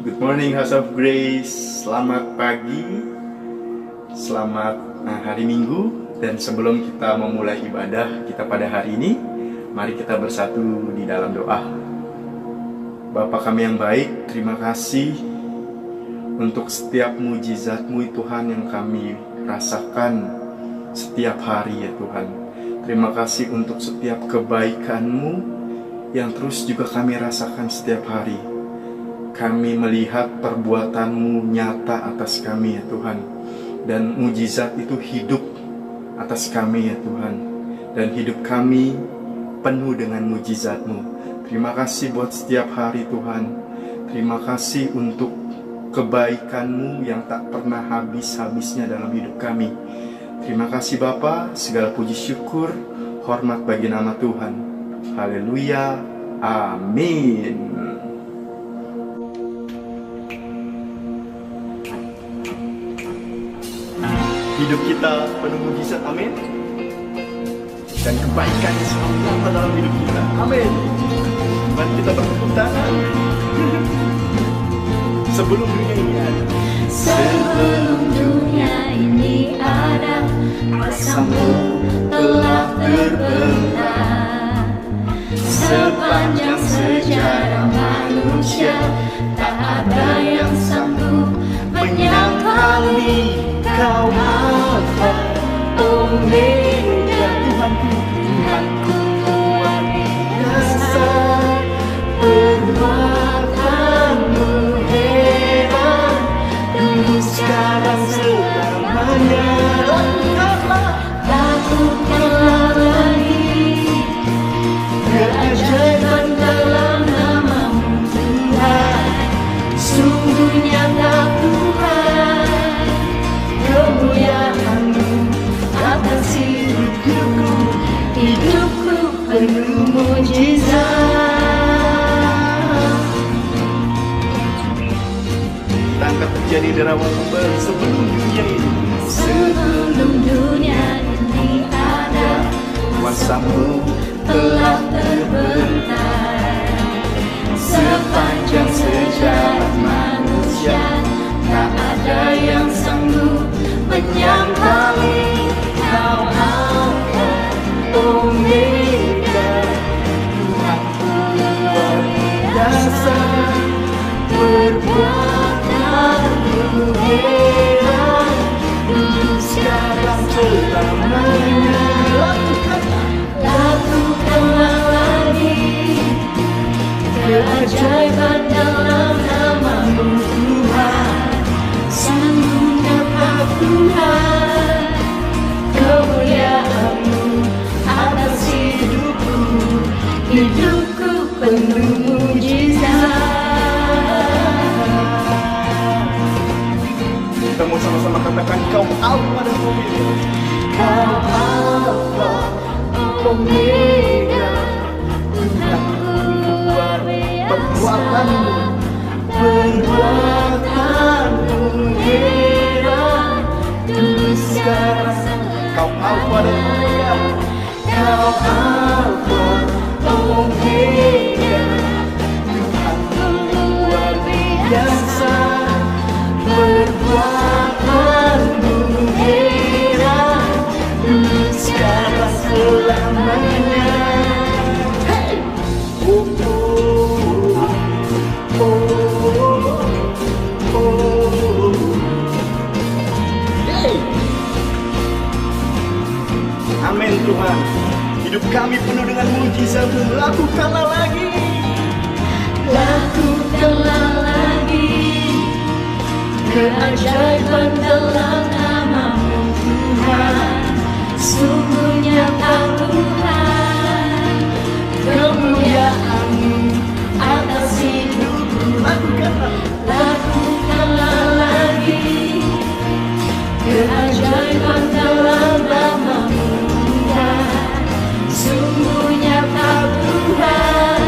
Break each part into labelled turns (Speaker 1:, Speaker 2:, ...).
Speaker 1: Good morning House of Grace. Selamat pagi, selamat hari Minggu. Dan sebelum kita memulai ibadah kita pada hari ini, mari kita bersatu di dalam doa. Bapa kami yang baik, terima kasih untuk setiap mujizat-Mu Tuhan yang kami rasakan setiap hari ya Tuhan. Terima kasih untuk setiap kebaikan-Mu yang terus juga kami rasakan setiap hari. Kami melihat perbuatan-Mu nyata atas kami ya Tuhan. Dan mujizat itu hidup atas kami ya Tuhan. Dan hidup kami penuh dengan mujizat-Mu. Terima kasih buat setiap hari Tuhan. Terima kasih untuk kebaikan-Mu yang tak pernah habis-habisnya dalam hidup kami. Terima kasih Bapa, segala puji syukur, hormat bagi nama Tuhan. Haleluya, amin. Hidup kita penuh mujizat, amin. Dan kebaikan yang selalu nyata dalam hidup kita, amin. Mari kita bertepuk tangan. Sebelum dunia ini ada,
Speaker 2: sebelum dunia ini ada, kuasa-Mu telah terbentang. Sepanjang sejarah manusia, tak ada yang sanggup menyangkali Kau Alfa Omega. Tuhanku luar biasa, perbuatan-Mu heran, dulu sekarang selamanya. Lakukanlah lagi keajaiban dalam nama-Mu Tuhan. Sungguh nyata Tuhan, kemuliaan-Mu atas hidupku. Hidupku penuh mujizat.
Speaker 1: kita akan terjadi derawat kembali sebelum dunia ini.
Speaker 2: Sebelum dunia ini ada,
Speaker 1: Kuasa-Mu
Speaker 2: telah terbentang. Sepanjang sejarah manusia, tak ada yang sanggup menyangkali Kau Alfa Omega. Tuhanku luar biasa, perbuatan-Mu heran, dulu sekarang selamanya. Lakukanlah lagi keajaiban dalam nama-Mu Tuhan. Sungguh nyata Tuhan, kemuliaan-Mu atas hidupku. Hidupku penuh mujizat.
Speaker 1: Kita mau sama-sama katakan Kau Alfa dan Omega.
Speaker 2: Kau Alfa Omega, Tuhanku luar biasa, perbuatan-Mu heran, dulu sekarang.
Speaker 1: Kau Alfa dan Omega.
Speaker 2: Kau Alfa Omega, Tuhanku luar biasa, perbuatan-Mu heran, dulu sekarang selamanya. Hey! Oh, oh, oh, oh. Hey!
Speaker 1: Amin Tuhan. Hidup kami penuh dengan mujizat-Mu. Lakukanlah lagi.
Speaker 2: Lakukanlah lagi keajaiban dalam nama-Mu Tuhan. Sungguh nyata Tuhan, kemuliaan-Mu atas hidupku. Lakukanlah lagi keajaiban dalam nama-Mu Tuhan. Sungguh nyata Tuhan,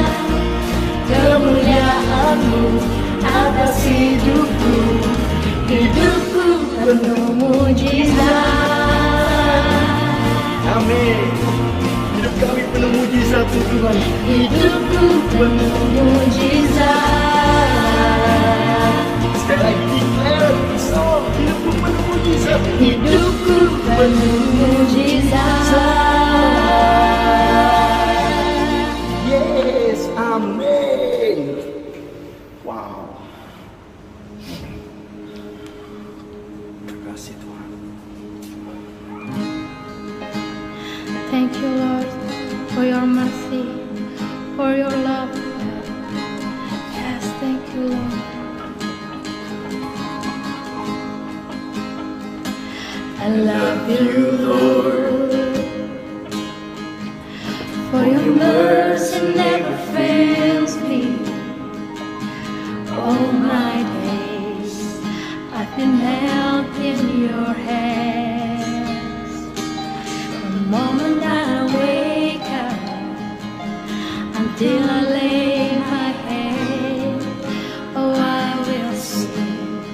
Speaker 2: kemuliaan-Mu atas hidupku. Hidupku penuh mujizat.
Speaker 1: Amin. Hidup kami penuh mujizat Tuhan.
Speaker 2: Hidupku penuh mujizat. hidupku penuh mujizat.
Speaker 1: Yes, amin. Wow. Terima kasih Tuhan.
Speaker 2: Thank you, Lord, for your mercy, for your love. Yes, thank you, Lord. I love you, Lord, for your mercy never fails me. All my days I've been held in your hands. The moment I wake up until I lay my head, oh, I will sing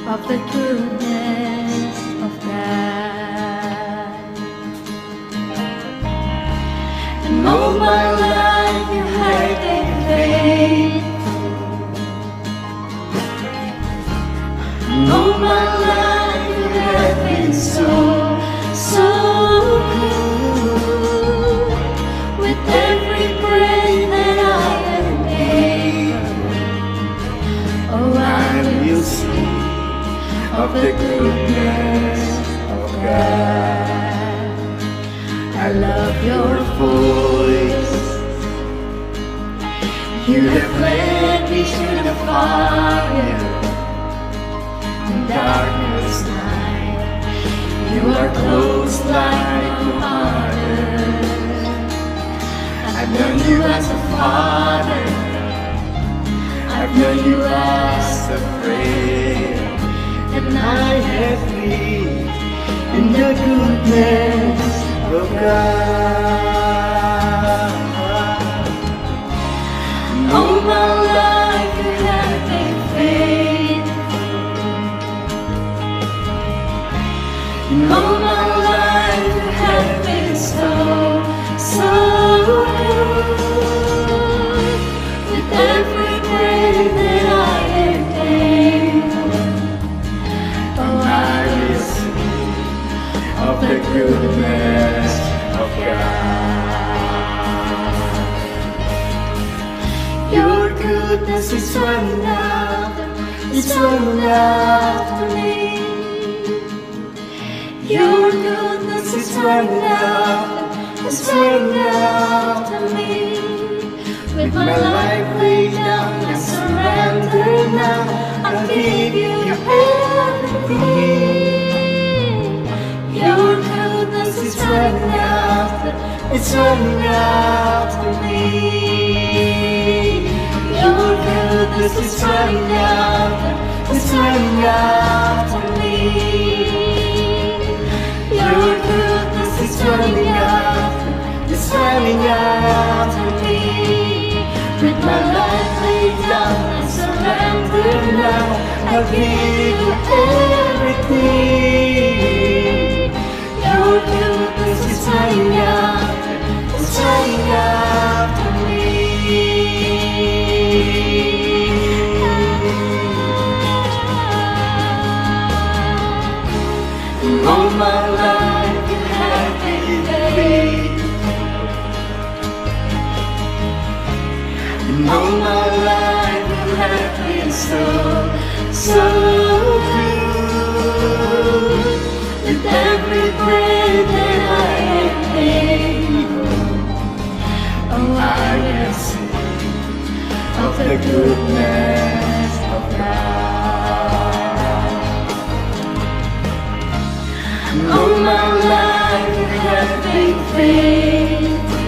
Speaker 2: of the goodness of God. And all my life you have been faithful. And all my life you have been so good. With every breath that I am able, oh, I will sing
Speaker 1: Of the goodness of God.
Speaker 2: I love your voice. You have led me through the fire and darkness night. You are close like no other. I've known you as a father. I've known you as a friend. And I have lived in the goodness of God. All my life you have been faithful. All my life you have been so good. With every breath that I am able, oh, I will sing
Speaker 1: Of the goodness of God.
Speaker 2: Your goodness is running after, it's running after me. Your goodness is running after, it's running after me. With my life laid down, I surrender now. I give you everything. Your goodness is running after, it's running after me. Your goodness is running after, it's running after me. Your goodness is running after, it's running after me. With my life laid down, I surrender now. I give you everything. Your goodness is running after, it's running after me. All my life you have been faithful. All my life you have been so good. With every breath that I am able, oh, I will sing of the goodness of God. All my life you have been faithful.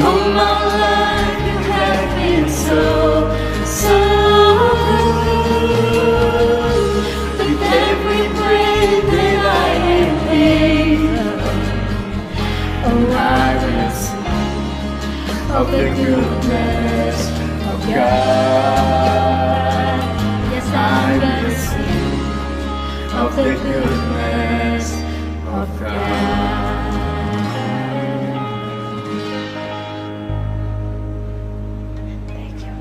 Speaker 2: All my life you have been so good. With every breath that I am able, oh, I will sing
Speaker 1: Of the goodness of God.
Speaker 2: Yes, I will sing
Speaker 1: Of the goodness of God.
Speaker 2: Thank you.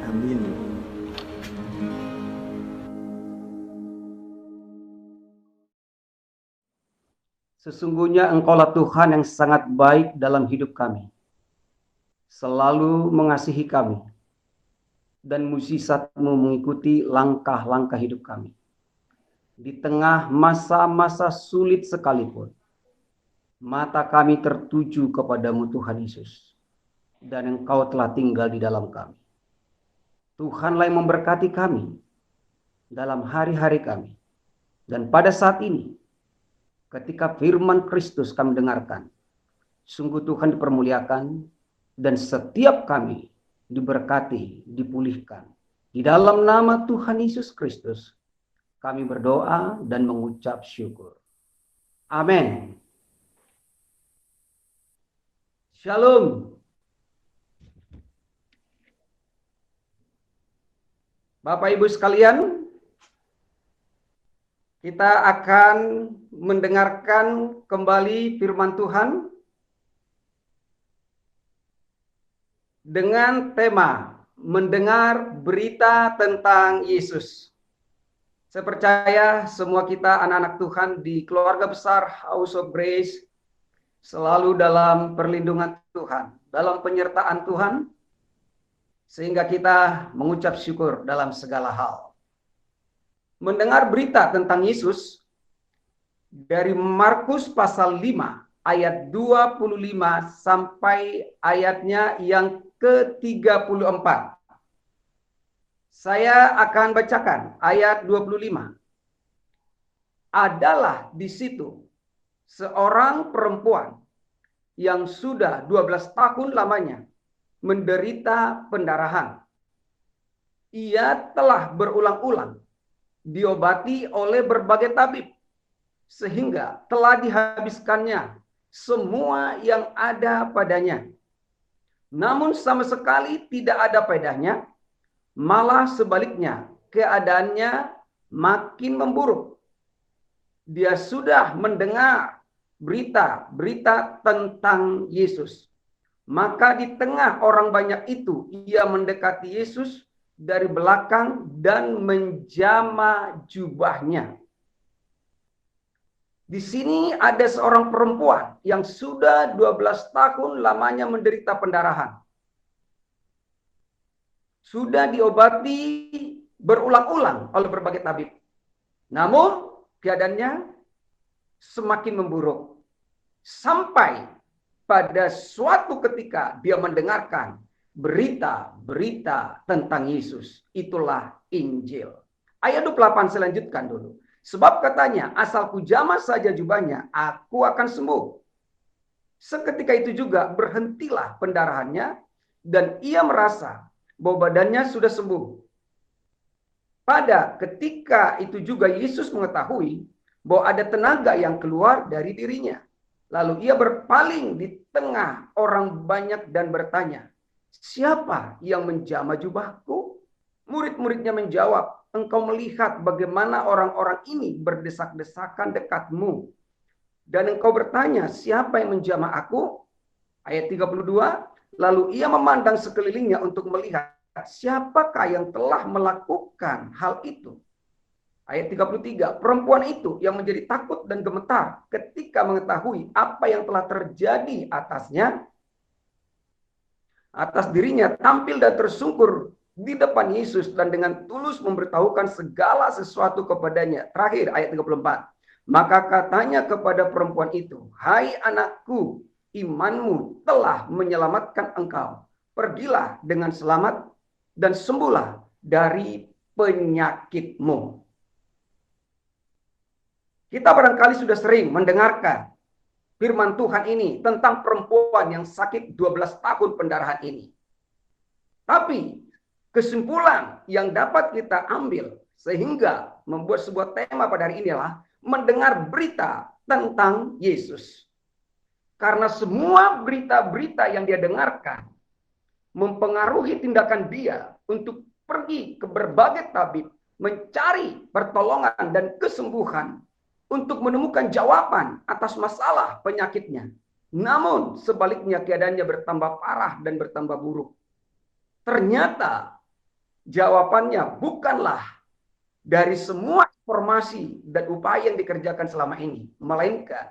Speaker 1: Amin.
Speaker 3: Sesungguhnya Engkaulah Tuhan yang sangat baik dalam hidup kami, selalu mengasihi kami, dan mukjizat-Mu mengikuti langkah-langkah hidup kami. Di tengah masa-masa sulit sekalipun, mata kami tertuju kepadamu Tuhan Yesus, dan Engkau telah tinggal di dalam kami. Tuhanlah yang memberkati kami dalam hari-hari kami. Dan pada saat ini, ketika firman Kristus kami dengarkan, sungguh Tuhan dipermuliakan, dan setiap kami diberkati, dipulihkan. Di dalam nama Tuhan Yesus Kristus, kami berdoa dan mengucap syukur. Amin. Shalom. Bapak Ibu sekalian, kita akan mendengarkan kembali firman Tuhan dengan tema mendengar berita tentang Yesus. Saya percaya semua kita anak-anak Tuhan di keluarga besar House of Grace selalu dalam perlindungan Tuhan, dalam penyertaan Tuhan, sehingga kita mengucap syukur dalam segala hal. Mendengar berita tentang Yesus dari Markus pasal 5 ayat 25 sampai ayatnya yang ke-34. Saya akan bacakan ayat 25. Adalah di situ seorang perempuan yang sudah 12 tahun lamanya menderita pendarahan. Ia telah berulang-ulang diobati oleh berbagai tabib, sehingga telah dihabiskannya semua yang ada padanya. Namun sama sekali tidak ada faedahnya, malah sebaliknya keadaannya makin memburuk. Dia sudah mendengar berita-berita tentang Yesus. Maka di tengah orang banyak itu, ia mendekati Yesus dari belakang dan menjama jubahnya. Di sini ada seorang perempuan yang sudah 12 tahun lamanya menderita pendarahan. Sudah diobati berulang-ulang oleh berbagai tabib. Namun keadaannya semakin memburuk. Sampai pada suatu ketika dia mendengarkan berita-berita tentang Yesus. Itulah Injil. Ayat 28 saya lanjutkan dulu. Sebab katanya, asal ku jamah saja jubahnya, aku akan sembuh. Seketika itu juga berhentilah pendarahannya, dan ia merasa bahwa badannya sudah sembuh. Pada ketika itu juga Yesus mengetahui bahwa ada tenaga yang keluar dari dirinya. Lalu ia berpaling di tengah orang banyak dan bertanya, siapa yang menjamah jubahku? Murid-muridnya menjawab, engkau melihat bagaimana orang-orang ini berdesak-desakan dekatmu. Dan engkau bertanya, siapa yang menjamah aku? Ayat 32, lalu ia memandang sekelilingnya untuk melihat siapakah yang telah melakukan hal itu. Ayat 33, perempuan itu yang menjadi takut dan gemetar ketika mengetahui apa yang telah terjadi atas dirinya, tampil dan tersungkur di depan Yesus dan dengan tulus memberitahukan segala sesuatu kepadanya. Terakhir ayat 34. Maka katanya kepada perempuan itu, hai anakku, imanmu telah menyelamatkan engkau. Pergilah dengan selamat dan sembuhlah dari penyakitmu. Kita barangkali sudah sering mendengarkan firman Tuhan ini tentang perempuan yang sakit 12 tahun pendarahan ini. Tapi kesimpulan yang dapat kita ambil sehingga membuat sebuah tema pada hari ini adalah mendengar berita tentang Yesus. Karena semua berita-berita yang dia dengarkan mempengaruhi tindakan dia untuk pergi ke berbagai tabib, mencari pertolongan dan kesembuhan untuk menemukan jawaban atas masalah penyakitnya. Namun sebaliknya keadaannya bertambah parah dan bertambah buruk. Ternyata jawabannya bukanlah dari semua informasi dan upaya yang dikerjakan selama ini, melainkan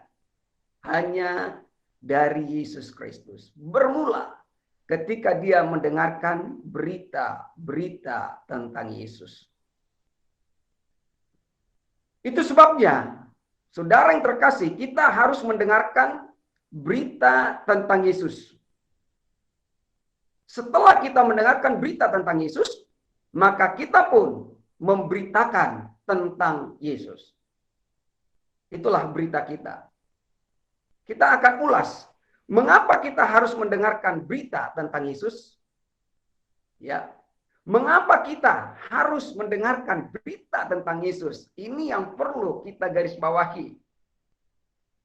Speaker 3: hanya dari Yesus Kristus. Bermula ketika dia mendengarkan berita-berita tentang Yesus. Itu sebabnya, saudara yang terkasih, kita harus mendengarkan berita tentang Yesus. Setelah kita mendengarkan berita tentang Yesus, maka kita pun memberitakan tentang Yesus. Itulah berita kita. Kita akan ulas mengapa kita harus mendengarkan berita tentang Yesus. Ya. Mengapa kita harus mendengarkan berita tentang Yesus? Ini yang perlu kita garis bawahi.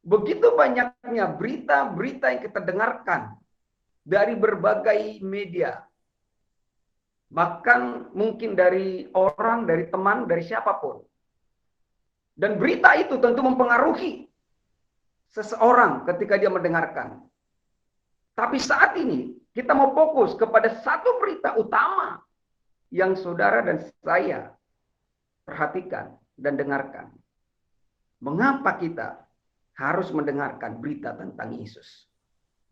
Speaker 3: Begitu banyaknya berita-berita yang kita dengarkan dari berbagai media. Bahkan mungkin dari orang, dari teman, dari siapapun. Dan berita itu tentu mempengaruhi seseorang ketika dia mendengarkan. Tapi saat ini kita mau fokus kepada satu berita utama yang saudara dan saya perhatikan dan dengarkan. Mengapa kita harus mendengarkan berita tentang Yesus?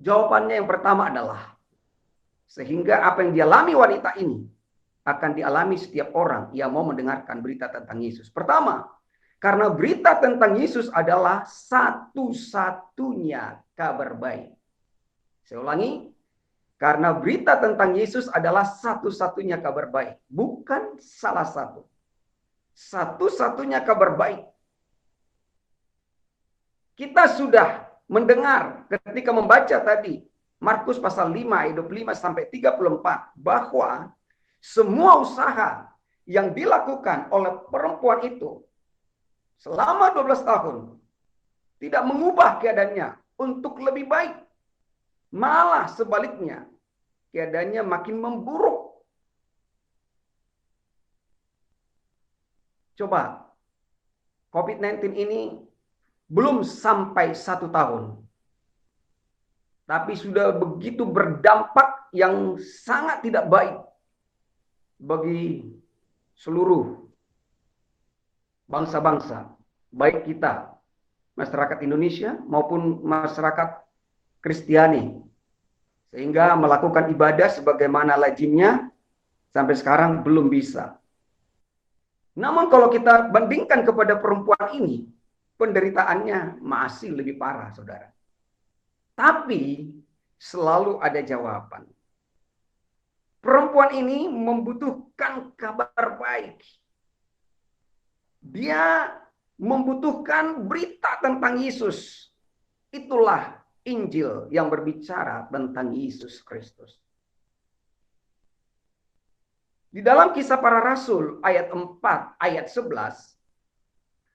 Speaker 3: Jawabannya yang pertama adalah sehingga apa yang dialami wanita ini akan dialami setiap orang yang mau mendengarkan berita tentang Yesus. Pertama, karena berita tentang Yesus adalah satu-satunya kabar baik. Saya ulangi, karena berita tentang Yesus adalah satu-satunya kabar baik. Bukan salah satu. Satu-satunya kabar baik. Kita sudah mendengar ketika membaca tadi Markus pasal 5 ayat 25 sampai 34 bahwa semua usaha yang dilakukan oleh perempuan itu selama 12 tahun tidak mengubah keadaannya untuk lebih baik. Malah sebaliknya, keadaannya makin memburuk. Coba, COVID-19 ini belum sampai 1 tahun. Tapi sudah begitu berdampak yang sangat tidak baik bagi seluruh bangsa-bangsa. Baik kita, masyarakat Indonesia maupun masyarakat Kristiani, sehingga melakukan ibadah sebagaimana lazimnya sampai sekarang belum bisa. Namun kalau kita bandingkan kepada perempuan ini, penderitaannya masih lebih parah, saudara. Tapi selalu ada jawaban. Perempuan ini membutuhkan kabar baik. Dia membutuhkan berita tentang Yesus. Itulah Injil yang berbicara tentang Yesus Kristus. Di dalam Kisah Para Rasul ayat 4, ayat 11,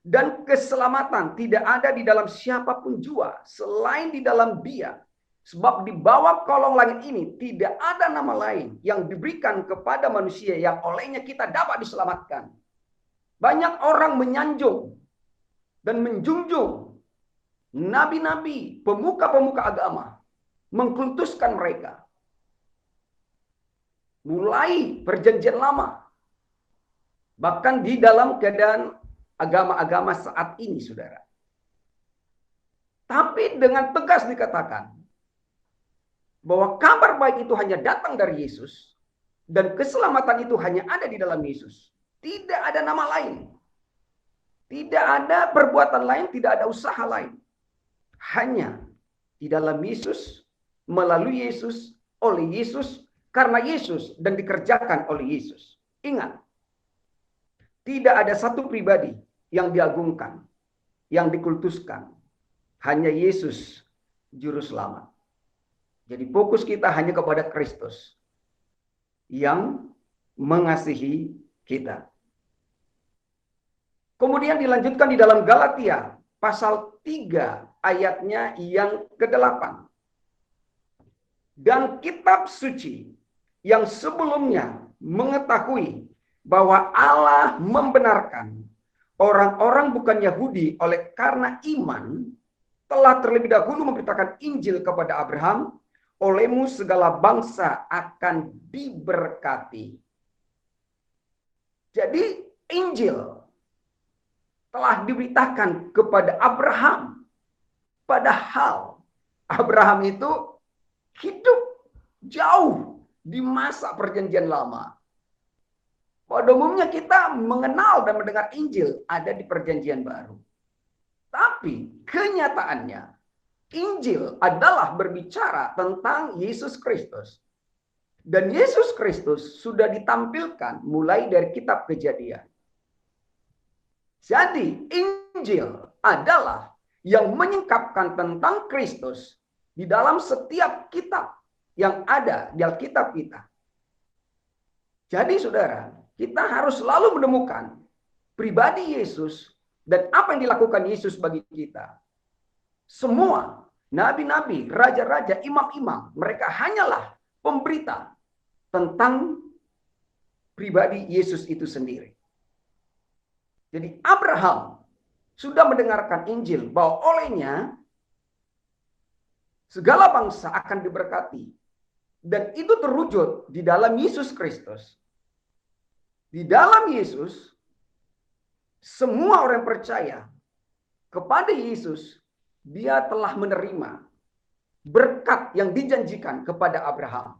Speaker 3: dan keselamatan tidak ada di dalam siapapun jua selain di dalam Dia. Sebab di bawah kolong langit ini tidak ada nama lain yang diberikan kepada manusia yang olehnya kita dapat diselamatkan. Banyak orang menyanjung dan menjunjung nabi-nabi, pemuka-pemuka agama, mengkultuskan mereka. Mulai perjanjian lama. Bahkan di dalam keadaan agama-agama saat ini, saudara. Tapi dengan tegas dikatakan bahwa kabar baik itu hanya datang dari Yesus dan keselamatan itu hanya ada di dalam Yesus. Tidak ada nama lain. Tidak ada perbuatan lain, tidak ada usaha lain. Hanya di dalam Yesus, melalui Yesus, oleh Yesus, karena Yesus, dan dikerjakan oleh Yesus. Ingat, tidak ada satu pribadi yang diagungkan, yang dikultuskan. Hanya Yesus, Juru Selamat. Jadi fokus kita hanya kepada Kristus yang mengasihi kita. Kemudian dilanjutkan di dalam Galatia pasal 3 ayatnya yang ke-8. Dan kitab suci yang sebelumnya mengetahui bahwa Allah membenarkan orang-orang bukan Yahudi oleh karena iman, telah terlebih dahulu memberitakan Injil kepada Abraham, olehmu segala bangsa akan diberkati. Jadi Injil telah diberitakan kepada Abraham Padahal Abraham itu hidup jauh di masa perjanjian lama. Pada umumnya kita mengenal dan mendengar Injil ada di perjanjian baru. Tapi kenyataannya Injil adalah berbicara tentang Yesus Kristus. Dan Yesus Kristus sudah ditampilkan mulai dari kitab Kejadian. Jadi Injil adalah yang menyingkapkan tentang Kristus di dalam setiap kitab yang ada di Alkitab kita. Jadi saudara, kita harus selalu menemukan pribadi Yesus dan apa yang dilakukan Yesus bagi kita. Semua nabi-nabi, raja-raja, imam-imam, mereka hanyalah pemberita tentang pribadi Yesus itu sendiri. Jadi Abraham sudah mendengarkan Injil bahwa olehnya segala bangsa akan diberkati. Dan itu terwujud di dalam Yesus Kristus. Di dalam Yesus, semua orang percaya kepada Yesus, dia telah menerima berkat yang dijanjikan kepada Abraham.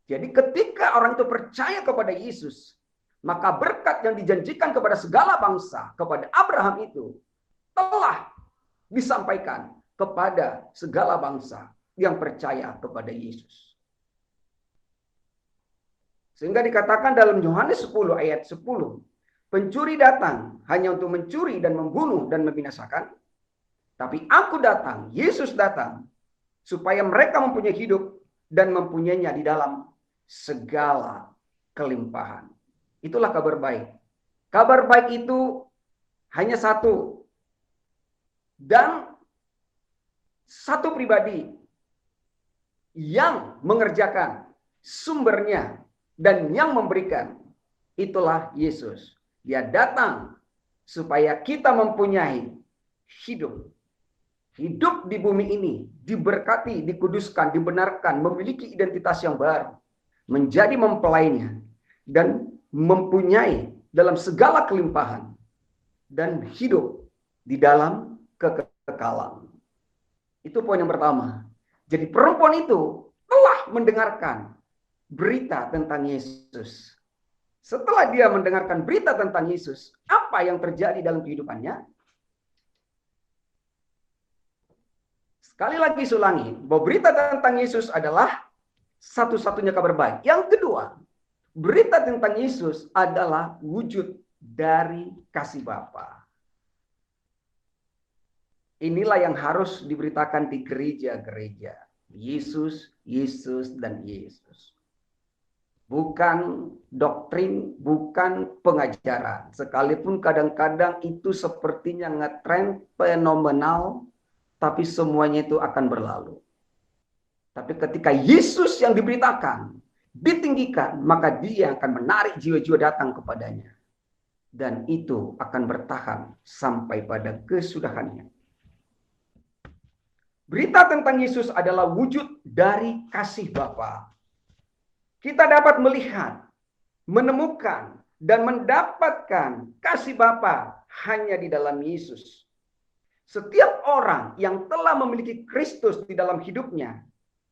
Speaker 3: Jadi ketika orang itu percaya kepada Yesus, maka berkat yang dijanjikan kepada segala bangsa, kepada Abraham itu, telah disampaikan kepada segala bangsa yang percaya kepada Yesus. Sehingga dikatakan dalam Yohanes 10 ayat 10, pencuri datang hanya untuk mencuri dan membunuh dan membinasakan. Tapi aku datang, Yesus datang, supaya mereka mempunyai hidup dan mempunyainya di dalam segala kelimpahan. Itulah kabar baik. Kabar baik itu hanya satu. Dan satu pribadi yang mengerjakan, sumbernya, dan yang memberikan. Itulah Yesus. Dia datang supaya kita mempunyai hidup. Hidup di bumi ini diberkati, dikuduskan, dibenarkan, memiliki identitas yang baru. Menjadi mempelainya. Dan mempunyai dalam segala kelimpahan dan hidup di dalam kekekalan. Itu poin yang pertama. Jadi perempuan itu telah mendengarkan berita tentang Yesus. Setelah dia mendengarkan berita tentang Yesus, apa yang terjadi dalam kehidupannya? Sekali lagi ulangi, bahwa berita tentang Yesus adalah satu-satunya kabar baik. Yang kedua, berita tentang Yesus adalah wujud dari kasih Bapa. Inilah yang harus diberitakan di gereja-gereja. Yesus, Yesus, dan Yesus. Bukan doktrin, bukan pengajaran. Sekalipun kadang-kadang itu sepertinya ngetren fenomenal, tapi semuanya itu akan berlalu. Tapi ketika Yesus yang diberitakan, ditinggikan, maka dia akan menarik jiwa-jiwa datang kepadanya. Dan itu akan bertahan sampai pada kesudahannya. Berita tentang Yesus adalah wujud dari kasih Bapa. Kita dapat melihat, menemukan, dan mendapatkan kasih Bapa hanya di dalam Yesus. Setiap orang yang telah memiliki Kristus di dalam hidupnya,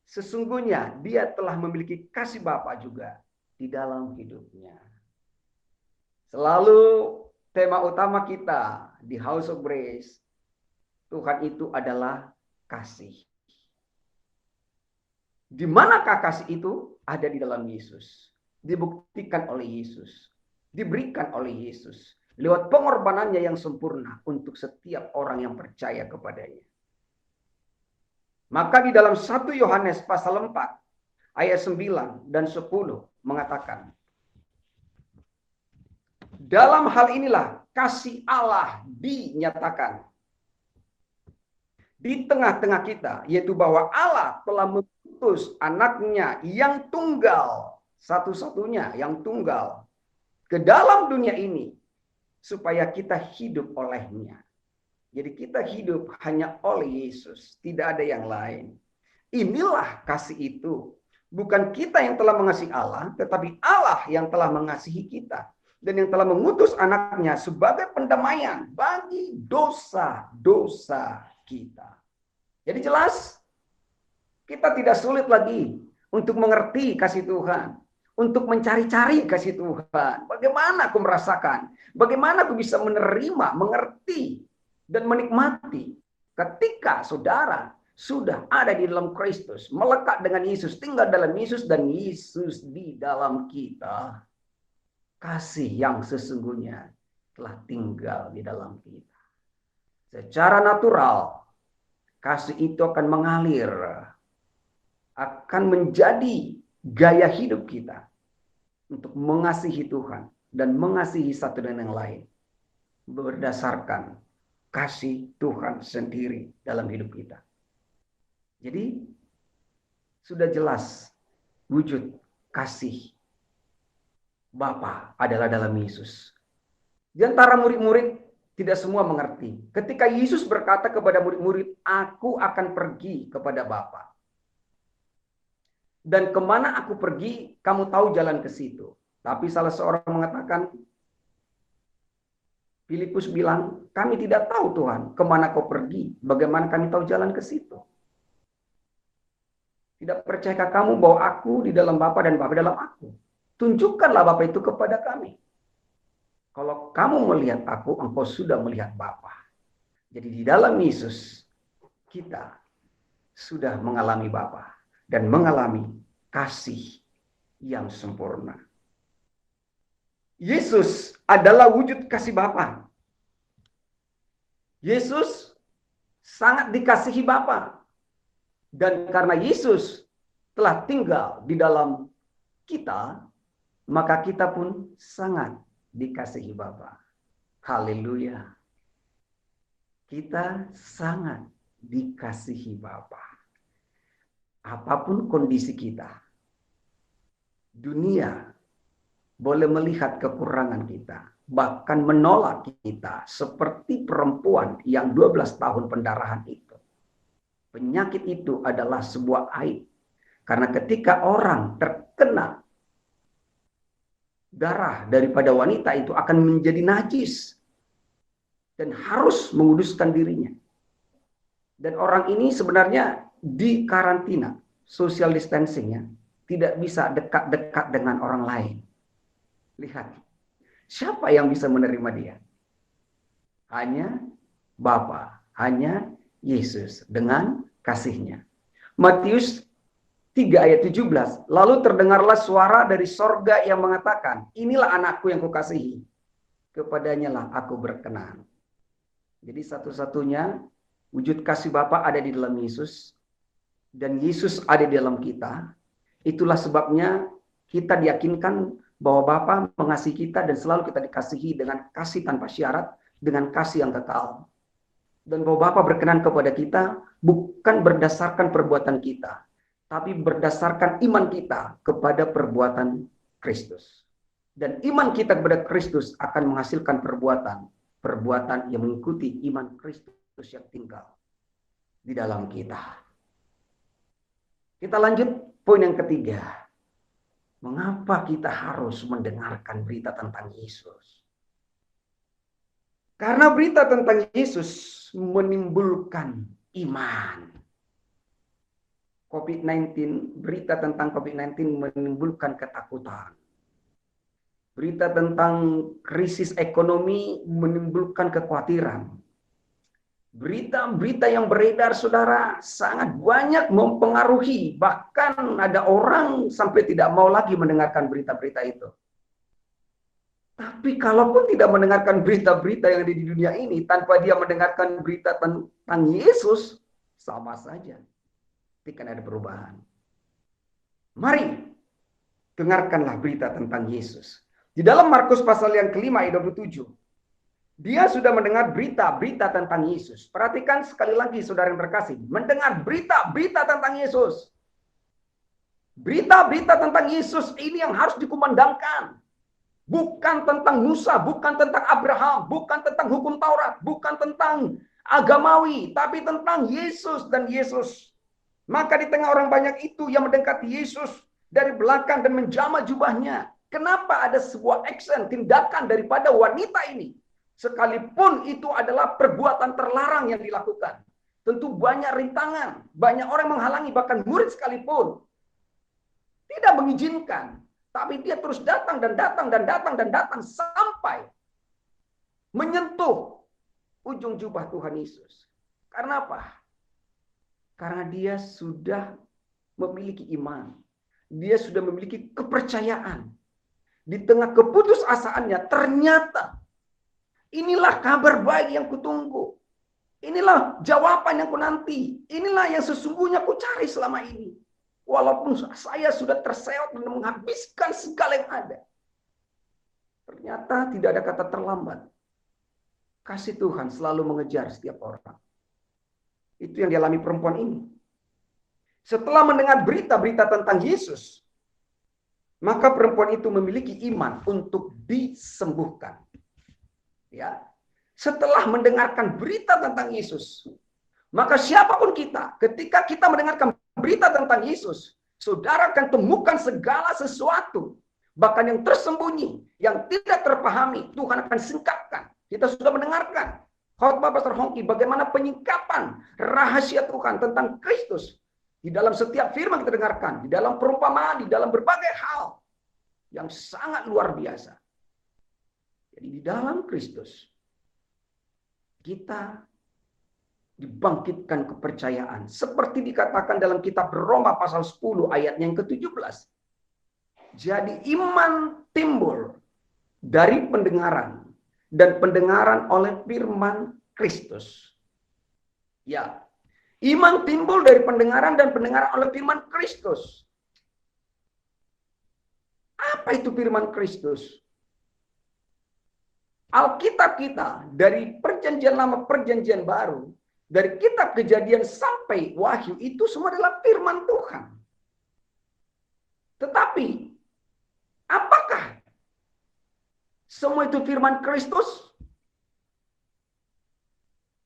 Speaker 3: sesungguhnya dia telah memiliki kasih Bapa juga di dalam hidupnya. Selalu tema utama kita di House of Grace, Tuhan itu adalah kasih. Di manakah kasih itu? Ada di dalam Yesus. Dibuktikan oleh Yesus. Diberikan oleh Yesus. Lewat pengorbanannya yang sempurna untuk setiap orang yang percaya kepadanya. Maka di dalam 1 Yohanes pasal 4 ayat 9 dan 10 mengatakan, dalam hal inilah kasih Allah dinyatakan di tengah-tengah kita, yaitu bahwa Allah telah mengutus anaknya yang tunggal, satu-satunya yang tunggal, ke dalam dunia ini, supaya kita hidup olehnya. Jadi kita hidup hanya oleh Yesus, tidak ada yang lain. Inilah kasih itu. Bukan kita yang telah mengasihi Allah, tetapi Allah yang telah mengasihi kita. Dan yang telah mengutus anaknya sebagai pendamaian bagi dosa-dosa kita. Jadi jelas, kita tidak sulit lagi untuk mengerti kasih Tuhan, untuk mencari-cari kasih Tuhan. Bagaimana aku merasakan, bagaimana aku bisa menerima, mengerti, dan menikmati ketika saudara sudah ada di dalam Kristus, melekat dengan Yesus, tinggal dalam Yesus, dan Yesus di dalam kita. Kasih yang sesungguhnya telah tinggal di dalam kita. Secara natural, kasih itu akan mengalir, akan menjadi gaya hidup kita untuk mengasihi Tuhan dan mengasihi satu dan yang lain berdasarkan kasih Tuhan sendiri dalam hidup kita. Jadi sudah jelas wujud kasih Bapa adalah dalam Yesus. Di antara murid-murid tidak semua mengerti. Ketika Yesus berkata kepada murid-murid, "Aku akan pergi kepada Bapa. Dan kemana aku pergi, kamu tahu jalan ke situ." Tapi salah seorang mengatakan, Filipus bilang, "Kami tidak tahu Tuhan, kemana kau pergi, bagaimana kami tahu jalan ke situ? Tidak percayakah kamu bahwa aku di dalam Bapa dan Bapa dalam aku? Tunjukkanlah Bapa itu kepada kami. Kalau kamu melihat aku, engkau sudah melihat Bapa." Jadi di dalam Yesus, kita sudah mengalami Bapa dan mengalami kasih yang sempurna. Yesus adalah wujud kasih Bapa. Yesus sangat dikasihi Bapa. Dan karena Yesus telah tinggal di dalam kita, maka kita pun sangat dikasihi Bapa. Haleluya. Kita sangat dikasihi Bapa. Apapun kondisi kita, dunia boleh melihat kekurangan kita, bahkan menolak kita, seperti perempuan yang 12 tahun pendarahan itu. Penyakit itu adalah sebuah aib. Karena ketika orang terkena darah daripada wanita itu akan menjadi najis dan harus menguduskan dirinya. Dan orang ini sebenarnya di karantina, social distancing-nya, tidak bisa dekat-dekat dengan orang lain. Lihat, siapa yang bisa menerima dia? Hanya Bapa, hanya Yesus dengan kasihnya. Matius 3 ayat 17, lalu terdengarlah suara dari sorga yang mengatakan, "Inilah anakku yang kukasihi, kepadanya lah aku berkenan." Jadi satu-satunya wujud kasih Bapa ada di dalam Yesus, dan Yesus ada di dalam kita. Itulah sebabnya kita diyakinkan bahwa Bapa mengasihi kita dan selalu kita dikasihi dengan kasih tanpa syarat, dengan kasih yang kekal. Dan bahwa Bapa berkenan kepada kita bukan berdasarkan perbuatan kita, tapi berdasarkan iman kita kepada perbuatan Kristus. Dan iman kita kepada Kristus akan menghasilkan perbuatan yang mengikuti iman Kristus yang tinggal di dalam kita. Kita lanjut poin yang ketiga. Mengapa kita harus mendengarkan berita tentang Yesus? Karena berita tentang Yesus menimbulkan iman. Berita tentang COVID-19 menimbulkan ketakutan. Berita tentang krisis ekonomi menimbulkan kekhawatiran. Berita-berita yang beredar, saudara, sangat banyak mempengaruhi. Bahkan ada orang sampai tidak mau lagi mendengarkan berita-berita itu. Tapi kalaupun tidak mendengarkan berita-berita yang ada di dunia ini, tanpa dia mendengarkan berita tentang Yesus, sama saja. Tidak ada perubahan. Mari, dengarkanlah berita tentang Yesus. Di dalam Markus pasal yang kelima ayat 27, dia sudah mendengar berita-berita tentang Yesus. Perhatikan sekali lagi saudara yang terkasih. Mendengar berita-berita tentang Yesus. Berita-berita tentang Yesus ini yang harus dikumandangkan. Bukan tentang Musa, bukan tentang Abraham, bukan tentang hukum Taurat, bukan tentang agamawi, tapi tentang Yesus dan Yesus. Maka di tengah orang banyak itu yang mendekati Yesus dari belakang dan menjamah jubahnya. Kenapa ada sebuah action, tindakan daripada wanita ini? Sekalipun itu adalah perbuatan terlarang yang dilakukan. Tentu banyak rintangan, banyak orang menghalangi, bahkan murid sekalipun tidak mengizinkan. Tapi dia terus datang dan datang dan datang dan datang sampai menyentuh ujung jubah Tuhan Yesus. Karena apa? Karena dia sudah memiliki iman. Dia sudah memiliki kepercayaan. Di tengah keputusasaannya, ternyata inilah kabar baik yang kutunggu. Inilah jawaban yang kunanti. Inilah yang sesungguhnya kucari selama ini. Walaupun saya sudah terseok dan menghabiskan segala yang ada. Ternyata tidak ada kata terlambat. Kasih Tuhan selalu mengejar setiap orang. Itu yang dialami perempuan ini. Setelah mendengar berita-berita tentang Yesus, maka perempuan itu memiliki iman untuk disembuhkan. Ya. Setelah mendengarkan berita tentang Yesus, maka siapapun kita, ketika kita mendengarkan berita tentang Yesus, saudara akan temukan segala sesuatu, bahkan yang tersembunyi, yang tidak terpahami, Tuhan akan singkapkan. Kita sudah mendengarkan khotbah Pastor Hongki bagaimana penyingkapan rahasia Tuhan tentang Kristus di dalam setiap firman kita dengarkan, di dalam perumpamaan, di dalam berbagai hal yang sangat luar biasa. Jadi di dalam Kristus kita dibangkitkan kepercayaan. Seperti dikatakan dalam kitab Roma pasal 10 ayatnya yang ke-17. Jadi iman timbul dari pendengaran. Dan pendengaran oleh firman Kristus. Ya, iman timbul dari pendengaran dan pendengaran oleh firman Kristus. Apa itu firman Kristus? Alkitab kita dari perjanjian lama, perjanjian baru, dari kitab Kejadian sampai Wahyu itu semua adalah firman Tuhan. Tetapi apakah semua itu firman Kristus?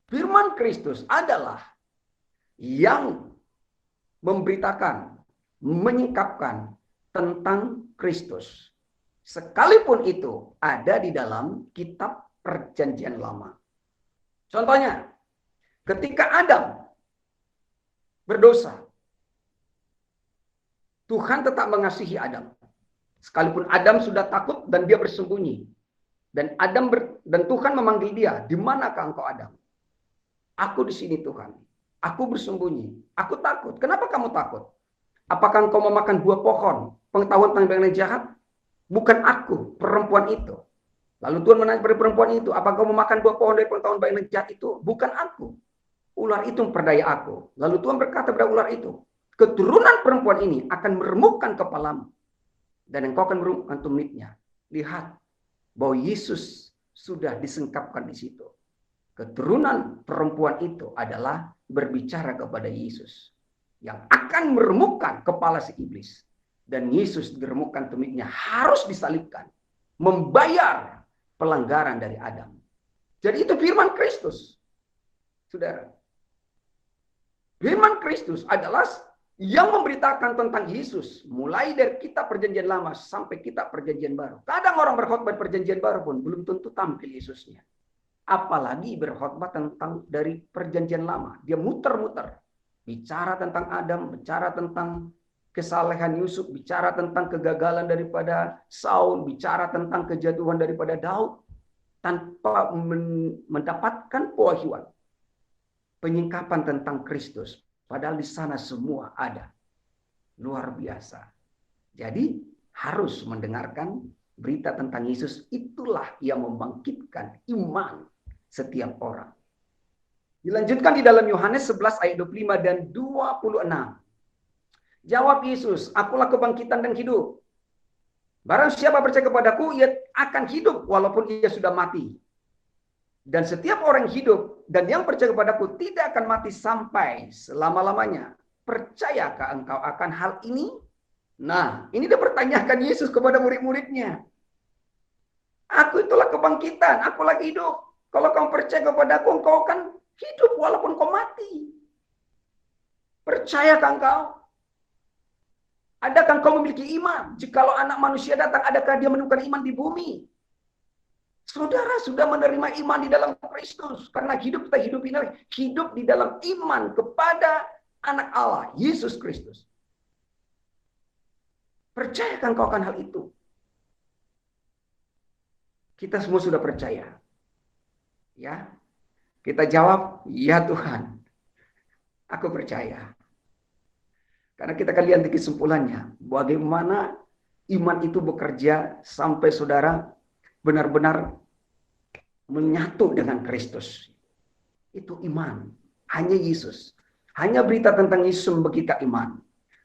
Speaker 3: Firman Kristus adalah yang memberitakan, menyingkapkan tentang Kristus. Sekalipun itu ada di dalam kitab Perjanjian Lama. Contohnya, ketika Adam berdosa, Tuhan tetap mengasihi Adam. Sekalipun Adam sudah takut dan dia bersembunyi. Dan Tuhan memanggil dia, "Di manakah engkau, Adam?" "Aku di sini, Tuhan. Aku bersembunyi. Aku takut." "Kenapa kamu takut? Apakah engkau memakan buah pohon pengetahuan tentang baik dan jahat?" "Bukan aku, perempuan itu." Lalu Tuhan menanya pada perempuan itu, "Apakah kau memakan buah pohon dari pengetahuan baik dan jahat itu?" "Bukan aku. Ular itu memperdaya aku." Lalu Tuhan berkata pada ular itu, "Keturunan perempuan ini akan meremukkan kepalamu, dan engkau akan meremukkan tumitnya." Lihat bahwa Yesus sudah disingkapkan di situ. Keturunan perempuan itu adalah berbicara kepada Yesus yang akan meremukkan kepala si iblis. Dan Yesus diremukkan tumitnya, harus disalibkan, membayar pelanggaran dari Adam. Jadi itu firman Kristus. Saudara, firman Kristus adalah yang memberitakan tentang Yesus, mulai dari kitab Perjanjian Lama sampai kitab Perjanjian Baru. Kadang orang berkhotbah Perjanjian Baru pun belum tentu tampil Yesusnya. Apalagi berkhotbah tentang dari Perjanjian Lama. Dia muter-muter. Bicara tentang Adam, bicara tentang kesalehan Yusuf, bicara tentang kegagalan daripada Saul, bicara tentang kejatuhan daripada Daud, tanpa mendapatkan pewahyuan, penyingkapan tentang Kristus. Padahal di sana semua ada. Luar biasa. Jadi harus mendengarkan berita tentang Yesus. Itulah yang membangkitkan iman setiap orang. Dilanjutkan di dalam Yohanes 11 ayat 25 dan 26. Jawab Yesus, "Akulah kebangkitan dan hidup. Barang siapa percaya kepadaku, ia akan hidup walaupun ia sudah mati. Dan setiap orang hidup dan yang percaya kepadaku tidak akan mati sampai selama-lamanya. Percayakah engkau akan hal ini?" Nah, ini dia pertanyakan Yesus kepada murid-muridnya. "Aku itulah kebangkitan, aku lagi hidup. Kalau kamu percaya kepadaku, engkau akan hidup walaupun kau mati. Percayakah engkau? Adakah engkau memiliki iman? Jikalau anak manusia datang, adakah dia menemukan iman di bumi?" Saudara sudah menerima iman di dalam Kristus. Karena hidup kita hidup ini, hidup di dalam iman kepada anak Allah, Yesus Kristus. Percayakan kau akan hal itu? Kita semua sudah percaya. Ya. Kita jawab, ya Tuhan. Aku percaya. Karena kita akan lihat di kesimpulannya. Bagaimana iman itu bekerja sampai saudara benar-benar menyatu dengan Kristus. Itu iman. Hanya Yesus. Hanya berita tentang Yesus membuat kita iman.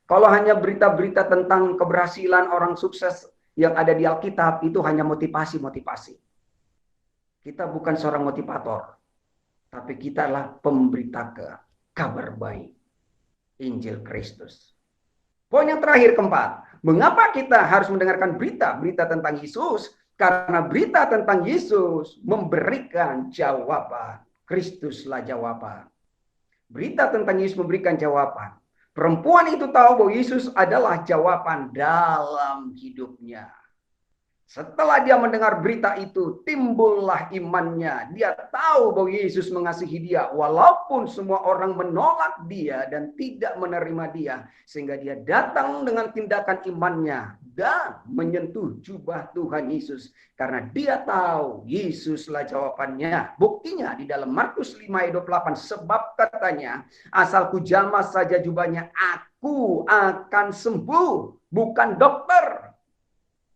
Speaker 3: Kalau hanya berita-berita tentang keberhasilan orang sukses yang ada di Alkitab, itu hanya motivasi-motivasi. Kita bukan seorang motivator. Tapi kita adalah pemberita kabar baik. Injil Kristus. Poin yang terakhir keempat. Mengapa kita harus mendengarkan berita tentang Yesus? Karena berita tentang Yesus memberikan jawaban. Kristuslah jawaban. Berita tentang Yesus memberikan jawaban. Perempuan itu tahu bahwa Yesus adalah jawaban dalam hidupnya. Setelah dia mendengar berita itu, timbullah imannya. Dia tahu bahwa Yesus mengasihi dia, walaupun semua orang menolak dia dan tidak menerima dia. Sehingga dia datang dengan tindakan imannya dan menyentuh jubah Tuhan Yesus. Karena dia tahu Yesuslah jawabannya. Buktinya di dalam Markus 5 ayat 28. Sebab katanya, asal ku jamah saja jubahnya, aku akan sembuh. Bukan dokter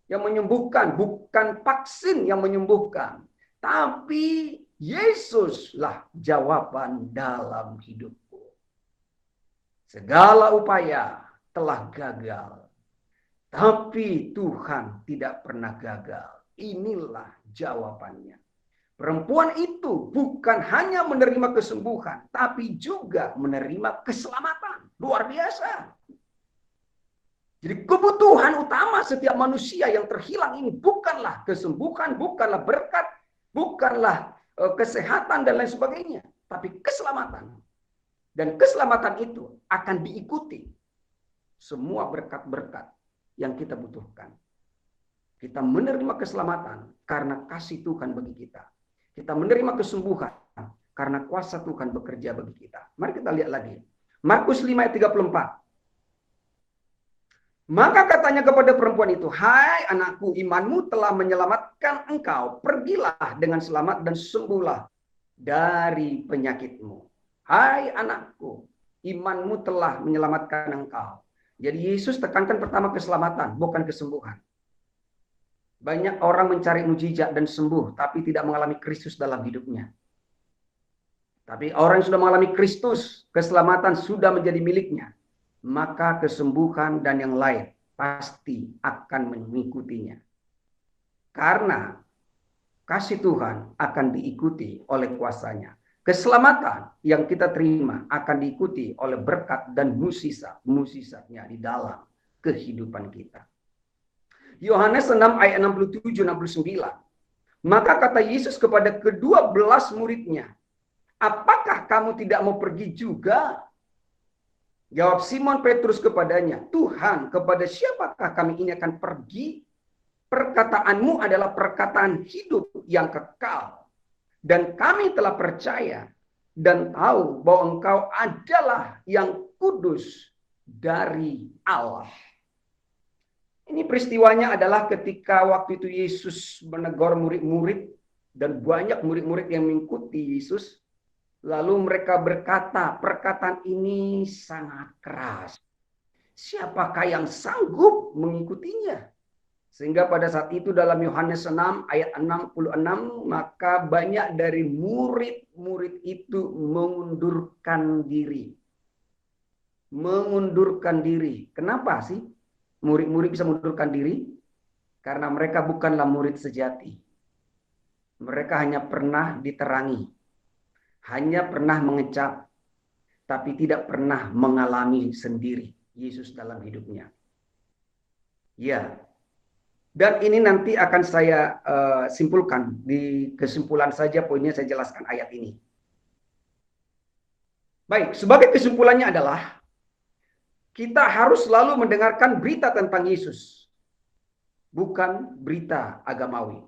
Speaker 3: yang menyembuhkan, bukan vaksin yang menyembuhkan, tapi Yesuslah jawaban dalam hidupku. Segala upaya telah gagal, tapi Tuhan tidak pernah gagal. Inilah jawabannya. Perempuan itu bukan hanya menerima kesembuhan, tapi juga menerima keselamatan. Luar biasa. Jadi kebutuhan utama setiap manusia yang terhilang ini bukanlah kesembuhan, bukanlah berkat, bukanlah kesehatan dan lain sebagainya. Tapi keselamatan. Dan keselamatan itu akan diikuti semua berkat-berkat yang kita butuhkan. Kita menerima keselamatan karena kasih Tuhan bagi kita. Kita menerima kesembuhan karena kuasa Tuhan bekerja bagi kita. Mari kita lihat lagi. Markus 5 ayat 34. Maka katanya kepada perempuan itu, hai anakku, imanmu telah menyelamatkan engkau. Pergilah dengan selamat dan sembuhlah dari penyakitmu. Hai anakku, imanmu telah menyelamatkan engkau. Jadi Yesus tekankan pertama keselamatan, bukan kesembuhan. Banyak orang mencari mujizat dan sembuh, tapi tidak mengalami Kristus dalam hidupnya. Tapi orang yang sudah mengalami Kristus, keselamatan sudah menjadi miliknya. Maka kesembuhan dan yang lain pasti akan mengikutinya. Karena kasih Tuhan akan diikuti oleh kuasanya. Keselamatan yang kita terima akan diikuti oleh berkat dan musisatnya di dalam kehidupan kita. Yohanes 6 ayat 67-69. Maka kata Yesus kepada ke-12 muridnya, apakah kamu tidak mau pergi juga? Jawab Simon Petrus kepadanya, Tuhan, kepada siapakah kami ini akan pergi? Perkataanmu adalah perkataan hidup yang kekal. Dan kami telah percaya dan tahu bahwa engkau adalah yang kudus dari Allah. Ini peristiwanya adalah ketika waktu itu Yesus menegur murid-murid dan banyak murid-murid yang mengikuti Yesus. Lalu mereka berkata, perkataan ini sangat keras. Siapakah yang sanggup mengikutinya? Sehingga pada saat itu dalam Yohanes 6 ayat 66, maka banyak dari murid-murid itu mengundurkan diri. Mengundurkan diri. Kenapa sih murid-murid bisa mengundurkan diri? Karena mereka bukanlah murid sejati. Mereka hanya pernah diterangi. Hanya pernah mengecap, tapi tidak pernah mengalami sendiri Yesus dalam hidupnya. Ya, dan ini nanti akan saya simpulkan. Di kesimpulan saja poinnya saya jelaskan ayat ini. Baik, sebagai kesimpulannya adalah, kita harus selalu mendengarkan berita tentang Yesus. Bukan berita agamawi.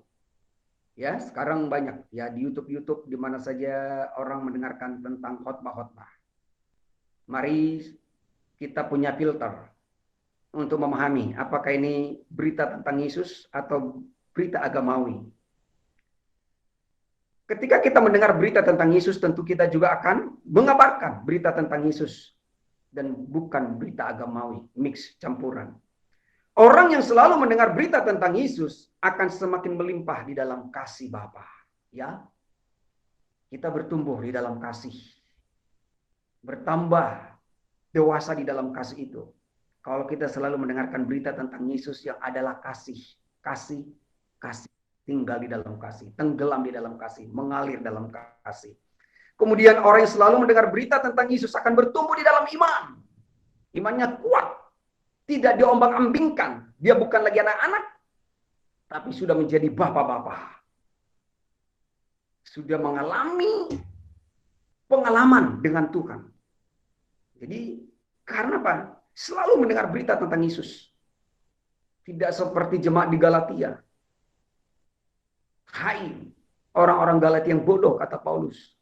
Speaker 3: Ya, sekarang banyak ya di YouTube di mana saja orang mendengarkan tentang khotbah-khotbah. Mari kita punya filter untuk memahami apakah ini berita tentang Yesus atau berita agamawi. Ketika kita mendengar berita tentang Yesus, tentu kita juga akan mengabarkan berita tentang Yesus dan bukan berita agamawi, mix campuran. Orang yang selalu mendengar berita tentang Yesus akan semakin melimpah di dalam kasih Bapa. Ya, kita bertumbuh di dalam kasih, bertambah dewasa di dalam kasih itu. Kalau kita selalu mendengarkan berita tentang Yesus yang adalah kasih, kasih, kasih, tinggal di dalam kasih, tenggelam di dalam kasih, mengalir dalam kasih. Kemudian orang yang selalu mendengar berita tentang Yesus akan bertumbuh di dalam iman. Imannya kuat, tidak diombang-ambingkan. Dia bukan lagi anak-anak, tapi sudah menjadi bapak-bapak. Sudah mengalami pengalaman dengan Tuhan. Jadi, karena apa? Selalu mendengar berita tentang Yesus. Tidak seperti jemaat di Galatia. Hai, orang-orang Galatia yang bodoh, kata Paulus.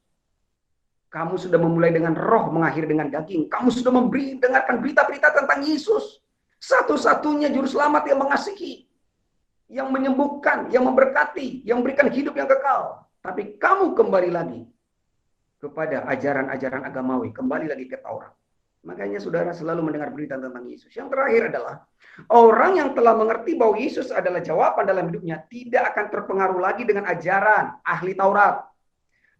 Speaker 3: Kamu sudah memulai dengan roh, mengakhiri dengan daging. Kamu sudah mendengarkan berita-berita tentang Yesus. Satu-satunya juru selamat yang mengasihi, yang menyembuhkan, yang memberkati, yang memberikan hidup yang kekal. Tapi kamu kembali lagi kepada ajaran-ajaran agamawi, kembali lagi ke Taurat. Makanya saudara selalu mendengar berita tentang Yesus. Yang terakhir adalah orang yang telah mengerti bahwa Yesus adalah jawaban dalam hidupnya tidak akan terpengaruh lagi dengan ajaran ahli Taurat,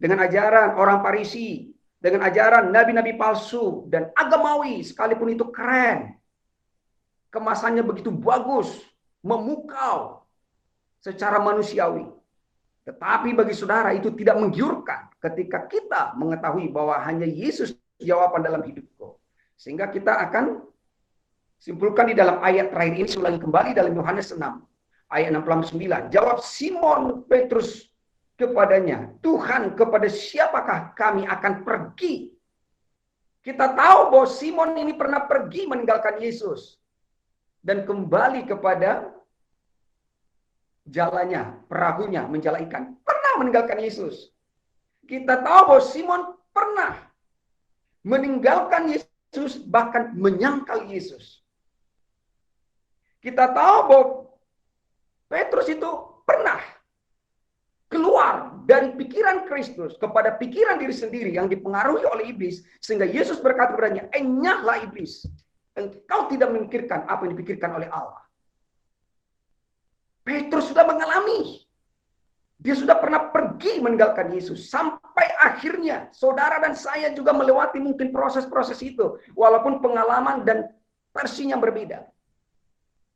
Speaker 3: dengan ajaran orang Farisi, dengan ajaran nabi-nabi palsu dan agamawi, sekalipun itu keren. Kemasannya begitu bagus, memukau secara manusiawi. Tetapi bagi saudara itu tidak menggiurkan ketika kita mengetahui bahwa hanya Yesus jawaban dalam hidupku. Sehingga kita akan simpulkan di dalam ayat terakhir ini, ulangi kembali dalam Yohanes 6, ayat 69. Jawab Simon Petrus kepadanya, Tuhan, kepada siapakah kami akan pergi? Kita tahu bahwa Simon ini pernah pergi meninggalkan Yesus dan kembali kepada jalannya, perahunya, menjala ikan. Pernah meninggalkan Yesus. Kita tahu bahwa Simon pernah meninggalkan Yesus, bahkan menyangkal Yesus. Kita tahu bahwa Petrus itu pernah keluar dari pikiran Kristus kepada pikiran diri sendiri yang dipengaruhi oleh iblis, sehingga Yesus berkata kepadanya, enyahlah iblis, engkau tidak memikirkan apa yang dipikirkan oleh Allah. Petrus sudah mengalami, dia sudah pernah pergi meninggalkan Yesus. Sampai akhirnya saudara dan saya juga melewati mungkin proses-proses itu. Walaupun pengalaman dan versinya berbeda.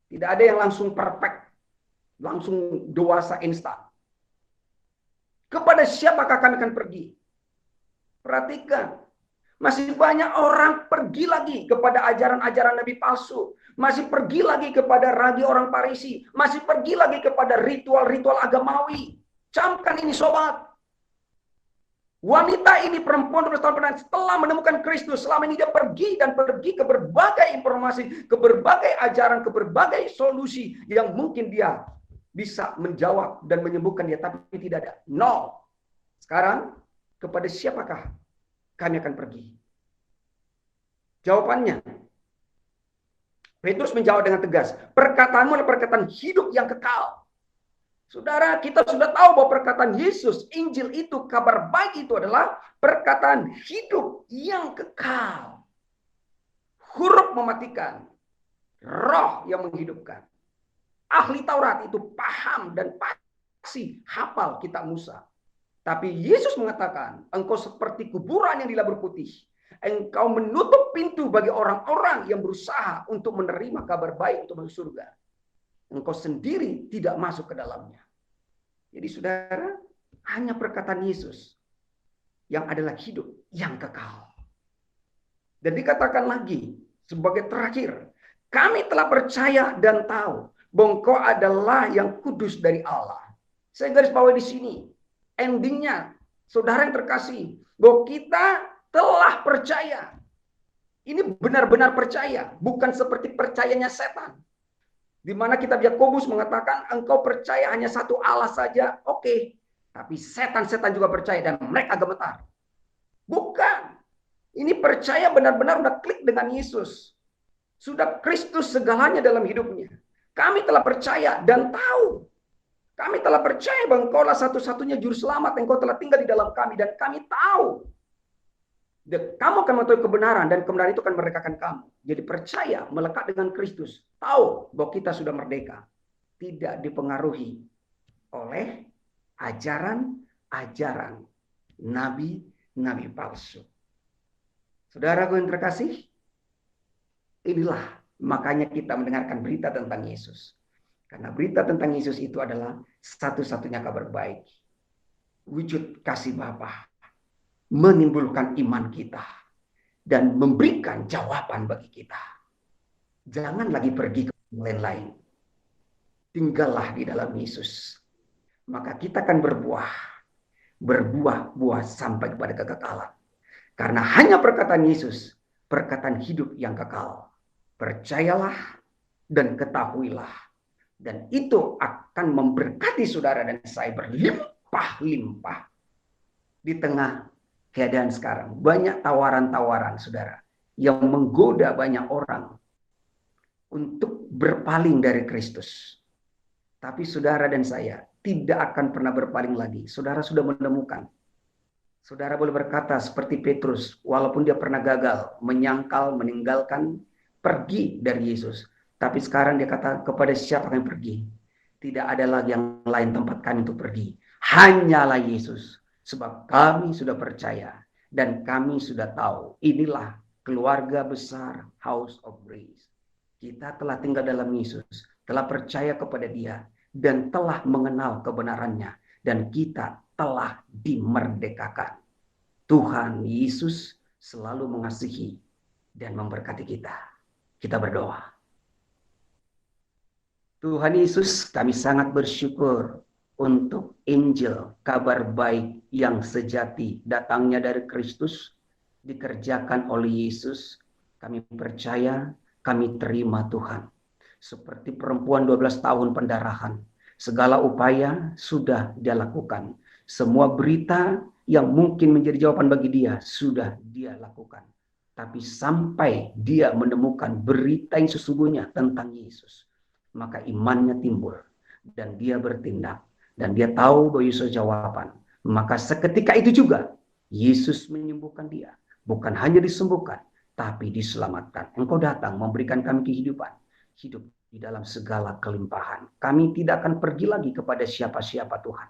Speaker 3: Tidak ada yang langsung perfect. Langsung dewasa instan. Kepada siapakah kami akan pergi? Perhatikan. Masih banyak orang pergi lagi kepada ajaran-ajaran nabi palsu. Masih pergi lagi kepada ragi orang Farisi. Masih pergi lagi kepada ritual-ritual agamawi. Camkan ini sobat. Wanita ini perempuan 12 tahun setelah menemukan Kristus, selama ini dia pergi ke berbagai informasi, ke berbagai ajaran, ke berbagai solusi yang mungkin dia bisa menjawab dan menyembuhkan dia, tapi tidak ada. No. Sekarang kepada siapakah kami akan pergi? Jawabannya, Petrus menjawab dengan tegas, perkataanmu adalah perkataan hidup yang kekal. Saudara, kita sudah tahu bahwa perkataan Yesus, Injil itu, kabar baik itu adalah perkataan hidup yang kekal. Huruf mematikan, roh yang menghidupkan. Ahli Taurat itu paham dan pasti hafal kitab Musa. Tapi Yesus mengatakan, engkau seperti kuburan yang dilabur putih. Engkau menutup pintu bagi orang-orang yang berusaha untuk menerima kabar baik untuk masuk surga. Engkau sendiri tidak masuk ke dalamnya. Jadi saudara, hanya perkataan Yesus yang adalah hidup yang kekal. Dan dikatakan lagi sebagai terakhir, kami telah percaya dan tahu bahwa Engkau adalah yang kudus dari Allah. Saya garis bawahi di sini, endingnya, saudara yang terkasih, bahwa kita telah percaya. Ini benar-benar percaya, bukan seperti percayanya setan. Di mana kitab Yakobus mengatakan engkau percaya hanya satu Allah saja, oke. Tapi setan-setan juga percaya dan mereka gemetar. Bukan. Ini percaya benar-benar udah klik dengan Yesus. Sudah Kristus segalanya dalam hidupnya. Kami telah percaya dan tahu. Kami telah percaya bahwa Engkaulah satu-satunya juru selamat. Engkau telah tinggal di dalam kami dan kami tahu. Dan kamu akan mengetahui kebenaran dan kebenaran itu akan memerdekakan kamu. Jadi percaya, melekat dengan Kristus. Tahu bahwa kita sudah merdeka. Tidak dipengaruhi oleh ajaran-ajaran nabi-nabi palsu. Saudaraku yang terkasih, inilah makanya kita mendengarkan berita tentang Yesus. Karena berita tentang Yesus itu adalah satu-satunya kabar baik. Wujud kasih Bapa menimbulkan iman kita dan memberikan jawaban bagi kita. Jangan lagi pergi ke lain-lain. Tinggallah di dalam Yesus. Maka kita akan berbuah sampai kepada kekekalan. Karena hanya perkataan Yesus, perkataan hidup yang kekal. Percayalah dan ketahuilah. Dan itu akan memberkati saudara dan saya berlimpah-limpah. Di tengah keadaan sekarang, banyak tawaran-tawaran saudara yang menggoda banyak orang untuk berpaling dari Kristus. Tapi saudara dan saya tidak akan pernah berpaling lagi. Saudara sudah menemukan. Saudara boleh berkata seperti Petrus, walaupun dia pernah gagal, menyangkal, meninggalkan, pergi dari Yesus. Tapi sekarang dia kata, kepada siapa kami pergi? Tidak ada lagi yang lain tempat kami untuk pergi. Hanyalah Yesus. Sebab kami sudah percaya dan kami sudah tahu. Inilah keluarga besar House of Grace. Kita telah tinggal dalam Yesus, telah percaya kepada Dia, dan telah mengenal kebenarannya. Dan kita telah dimerdekakan. Tuhan Yesus selalu mengasihi dan memberkati kita. Kita berdoa. Tuhan Yesus, kami sangat bersyukur untuk Injil, kabar baik yang sejati datangnya dari Kristus, dikerjakan oleh Yesus. Kami percaya, kami terima Tuhan. Seperti perempuan 12 tahun pendarahan, segala upaya sudah dia lakukan. Semua berita yang mungkin menjadi jawaban bagi dia, sudah dia lakukan. Tapi sampai dia menemukan berita yang sesungguhnya tentang Yesus, maka imannya timbul dan dia bertindak dan dia tahu bahwa Yesus jawaban. Maka seketika itu juga Yesus menyembuhkan dia, bukan hanya disembuhkan tapi diselamatkan. Engkau datang memberikan kami kehidupan, hidup di dalam segala kelimpahan. Kami tidak akan pergi lagi kepada siapa-siapa Tuhan.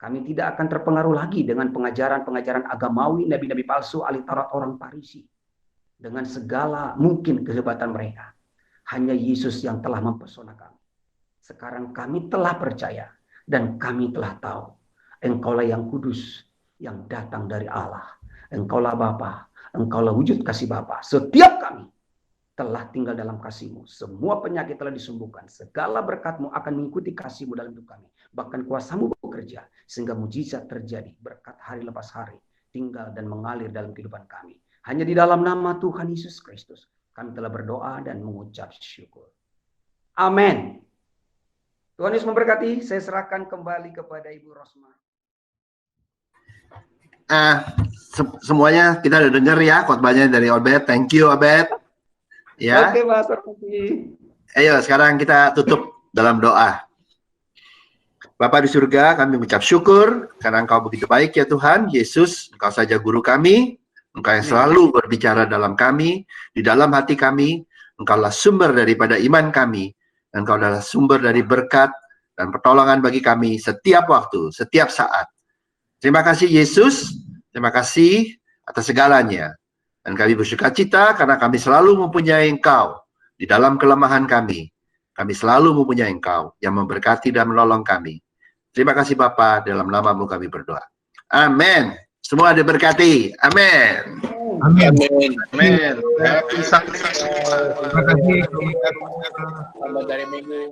Speaker 3: Kami tidak akan terpengaruh lagi dengan pengajaran-pengajaran agamawi, nabi-nabi palsu, ahli Taurat orang Farisi, dengan segala mungkin kehebatan mereka. Hanya Yesus yang telah mempesona kami. Sekarang kami telah percaya dan kami telah tahu. Engkaulah yang kudus, yang datang dari Allah. Engkaulah Bapa, Engkaulah wujud kasih Bapa. Setiap kami telah tinggal dalam kasih-Mu. Semua penyakit telah disembuhkan. Segala berkat-Mu akan mengikuti kasih-Mu dalam hidup kami. Bahkan kuasa-Mu bekerja sehingga mujizat terjadi berkat hari lepas hari. Tinggal dan mengalir dalam kehidupan kami. Hanya di dalam nama Tuhan Yesus Kristus kami telah berdoa dan mengucap syukur. Amin. Tuhan Yesus memberkati. Saya serahkan kembali kepada Ibu Rosma.
Speaker 2: Semuanya kita udah dengar ya khotbahnya dari Obed. Thank you Obed. Ya.
Speaker 3: Oke, Mas.
Speaker 2: Ayo sekarang kita tutup dalam doa. Bapa di surga, kami mengucap syukur karena Engkau begitu baik ya Tuhan. Yesus, Engkau saja guru kami. Engkau yang selalu berbicara dalam kami, di dalam hati kami. Engkaulah sumber daripada iman kami. Engkau adalah sumber dari berkat dan pertolongan bagi kami setiap waktu, setiap saat. Terima kasih Yesus, terima kasih atas segalanya. Dan kami bersukacita karena kami selalu mempunyai Engkau di dalam kelemahan kami. Kami selalu mempunyai Engkau yang memberkati dan menolong kami. Terima kasih Bapa, dalam nama-Mu kami berdoa. Amin. Semua diberkati. Amin.
Speaker 4: Amin.
Speaker 2: Amin.
Speaker 4: Terima kasih.
Speaker 5: Selamat dari minggu.